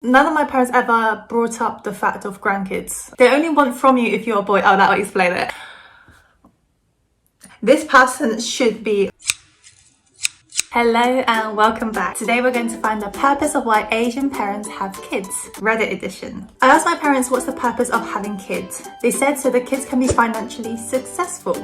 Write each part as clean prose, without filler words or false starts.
None of my parents ever brought up the fact of grandkids. They only want from you if you're a boy. Oh, that will explain it. This person should be... Hello and welcome back. Today we're going to find the purpose of why Asian parents have kids, Reddit edition. I asked my parents what's the purpose of having kids. They said so the kids can be financially successful.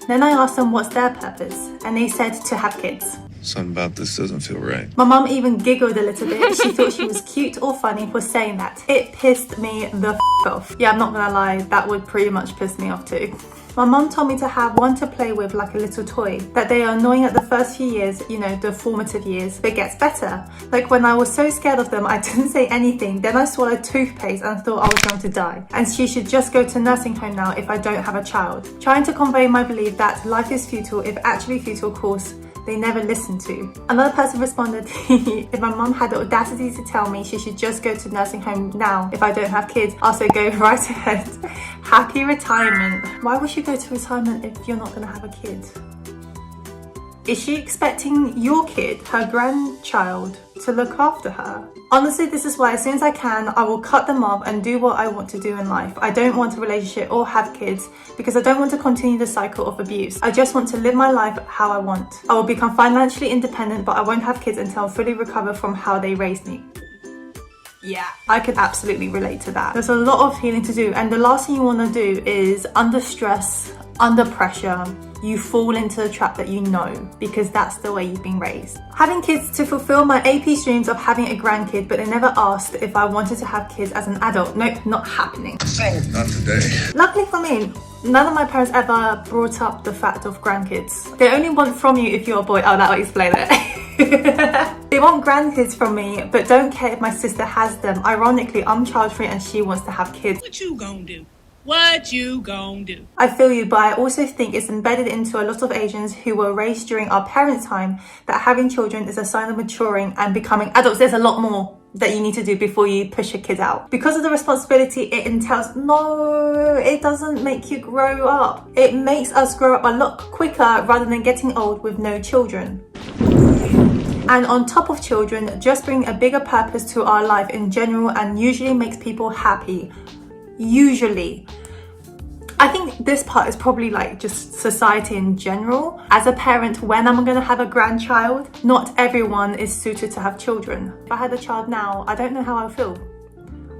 Then I asked them what's their purpose, and they said to have kids. Something about this doesn't feel right. My mum even giggled a little bit. She thought she was cute or funny for saying that. It pissed me the off. Yeah, I'm not gonna lie, that would pretty much piss me off too. My mum told me to have one to play with, like a little toy, that they are annoying at the first few years, you know, the formative years, but it gets better. Like when I was so scared of them, I didn't say anything. Then I swallowed toothpaste and thought I was going to die. And she should just go to nursing home now if I don't have a child. Trying to convey my belief that life is futile, if actually futile, of course, they never listen to. Another person responded, if my mum had the audacity to tell me she should just go to nursing home now if I don't have kids, I'll say go right ahead. Happy retirement. Why would she go to retirement if you're not gonna have a kid? Is she expecting your kid, her grandchild, to look after her? Honestly, this is why as soon as I can, I will cut them off and do what I want to do in life. I don't want a relationship or have kids because I don't want to continue the cycle of abuse. I just want to live my life how I want. I will become financially independent, but I won't have kids until I fully recover from how they raised me. Yeah, I could absolutely relate to that. There's a lot of healing to do, and the last thing you want to do is under stress, under pressure, you fall into the trap that you know, because that's the way you've been raised. Having kids to fulfill my AP dreams of having a grandkid, but they never asked if I wanted to have kids as an adult. Nope, not happening. Not today. Luckily for me, none of my parents ever brought up the fact of grandkids. They only want from you if you're a boy. Oh, that will explain it. They want grandkids from me, but don't care if my sister has them. Ironically, I'm child free and she wants to have kids. What you gonna do? What you gonna do? I feel you, but I also think it's embedded into a lot of Asians who were raised during our parents' time that having children is a sign of maturing and becoming adults. There's a lot more that you need to do before you push a kid out. Because of the responsibility it entails, no, it doesn't make you grow up. It makes us grow up a lot quicker rather than getting old with no children. And on top of children, just bring a bigger purpose to our life in general and usually makes people happy. Usually. I think this part is probably like just society in general. As a parent, when I'm gonna have a grandchild, not everyone is suited to have children. If I had a child now, I don't know how I'll feel.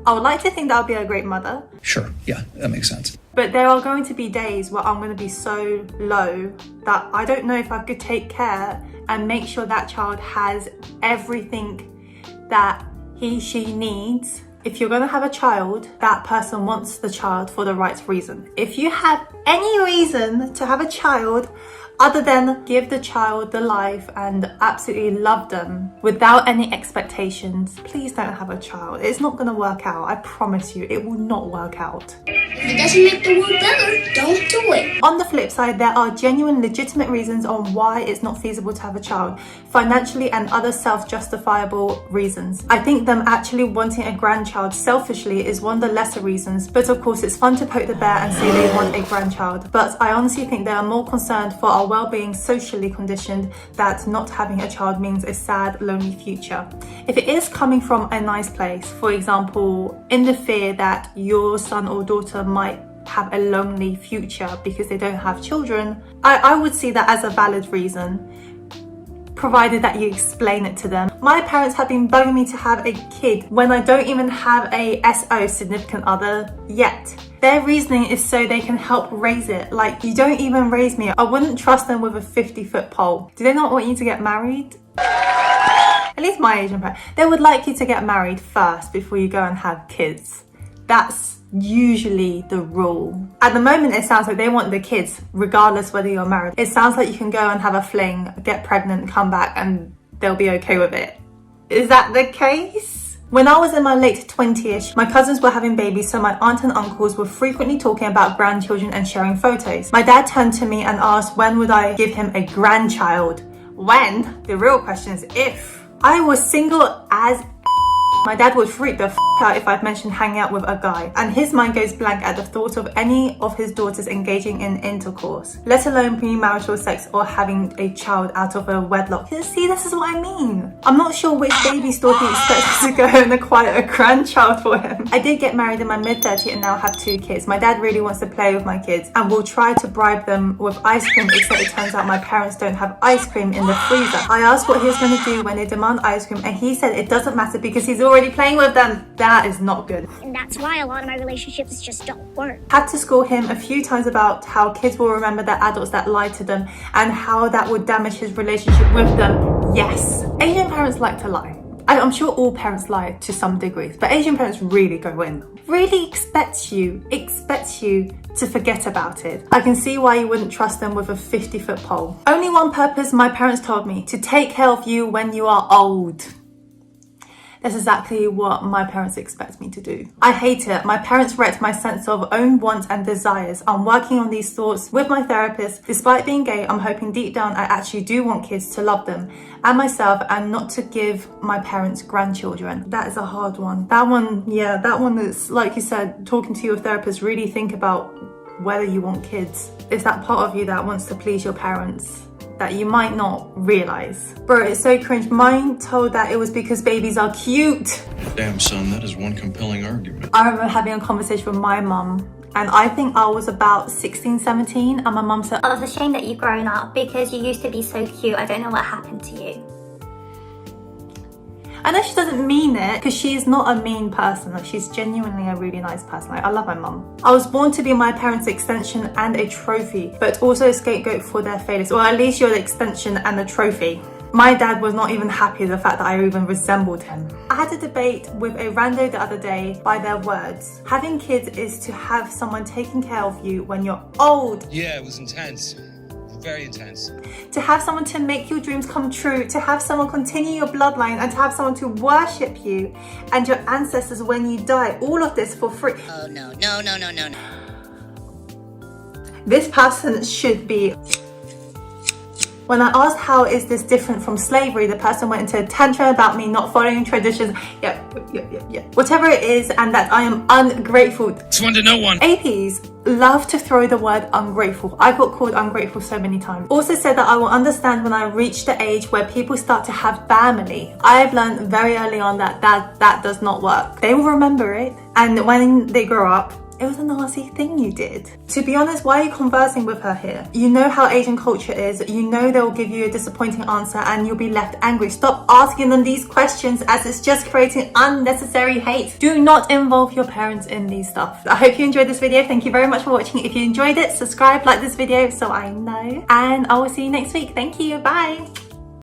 I would like to think that I'll be a great mother. Sure, yeah, that makes sense. But there are going to be days where I'm going to be so low that I don't know if I could take care and make sure that child has everything that she needs. If you're going to have a child, that person wants the child for the right reason. If you have any reason to have a child other than give the child the life and absolutely love them without any expectations, please don't have a child. It's not going to work out. I promise you, it will not work out. If it doesn't make the world better, don't do it. On the flip side, there are genuine, legitimate reasons on why it's not feasible to have a child, financially and other self-justifiable reasons. I think them actually wanting a grandchild selfishly is one of the lesser reasons, but of course it's fun to poke the bear and say they want a grandchild. But I honestly think they are more concerned for our well-being, socially conditioned, that not having a child means a sad, lonely future. If it is coming from a nice place, for example, in the fear that your son or daughter might have a lonely future because they don't have children, I would see that as a valid reason, provided that you explain it to them. My parents have been bugging me to have a kid when I don't even have a SO, significant other, yet. Their reasoning is so they can help raise it. Like, you don't even raise me. I wouldn't trust them with a 50-foot pole. Do they not want you to get married? At least my Asian parents. They would like you to get married first before you go and have kids. That's usually the rule. At the moment, it sounds like they want the kids regardless whether you're married. It sounds like you can go and have a fling, get pregnant, come back, and they'll be okay with it. Is that the case? When I was in my late 20ish, my cousins were having babies, so my aunt and uncles were frequently talking about grandchildren and sharing photos. My dad turned to me and asked when would I give him a grandchild? When? The real question is if. I was single as My dad would freak the out if I'd mentioned hanging out with a guy, and his mind goes blank at the thought of any of his daughters engaging in intercourse, let alone premarital sex or having a child out of a wedlock. See, this is what I mean. I'm not sure which baby store he expects to go and acquire a grandchild for him. I did get married in my mid-30s and now have 2 kids. My dad really wants to play with my kids and will try to bribe them with ice cream, except it turns out my parents don't have ice cream in the freezer. I asked what he was going to do when they demand ice cream, and he said it doesn't matter because he's already playing with them. That is not good. And that's why a lot of my relationships just don't work. Had to school him a few times about how kids will remember the adults that lied to them and how that would damage his relationship with them. Yes, Asian parents like to lie. I'm sure all parents lie to some degrees, but Asian parents really go in. Really expects you to forget about it. I can see why you wouldn't trust them with a 50-foot pole. Only one purpose, my parents told me, to take care of you when you are old. That's exactly what my parents expect me to do. I hate it. My parents wrecked my sense of own wants and desires. I'm working on these thoughts with my therapist. Despite being gay, I'm hoping deep down I actually do want kids, to love them and myself, and not to give my parents grandchildren. That is a hard one. That one is, like you said, talking to your therapist, really think about whether you want kids. It's that part of you that wants to please your parents that you might not realize. Bro, it's so cringe. Mine told that it was because babies are cute. Damn, son, that is one compelling argument. I remember having a conversation with my mum, and I think I was about 16, 17, and my mum said, "Oh, it's a shame that you've grown up because you used to be so cute. I don't know what happened to you." I know she doesn't mean it, because she's not a mean person. Like, she's genuinely a really nice person. Like, I love my mum. I was born to be my parents' extension and a trophy, but also a scapegoat for their failures. Or at least you're the extension and the trophy. My dad was not even happy with the fact that I even resembled him. I had a debate with a rando the other day by their words. Having kids is to have someone taking care of you when you're old. Yeah, it was intense. Very intense. To have someone to make your dreams come true, to have someone continue your bloodline, and to have someone to worship you and your ancestors when you die. All of this for free. Oh, no. This person should be... When I asked how is this different from slavery, the person went into a tantrum about me not following traditions. Yeah. Whatever it is, and that I am ungrateful. It's one to no one. APs love to throw the word ungrateful. I got called ungrateful so many times. Also said that I will understand when I reach the age where people start to have family. I've learned very early on that does not work. They will remember it, and when they grow up, it was a nasty thing you did. To be honest, why are you conversing with her here? You know how Asian culture is. You know they'll give you a disappointing answer and you'll be left angry. Stop asking them these questions, as it's just creating unnecessary hate. Do not involve your parents in these stuff. I hope you enjoyed this video. Thank you very much for watching. If you enjoyed it, subscribe, like this video so I know. And I will see you next week. Thank you. Bye.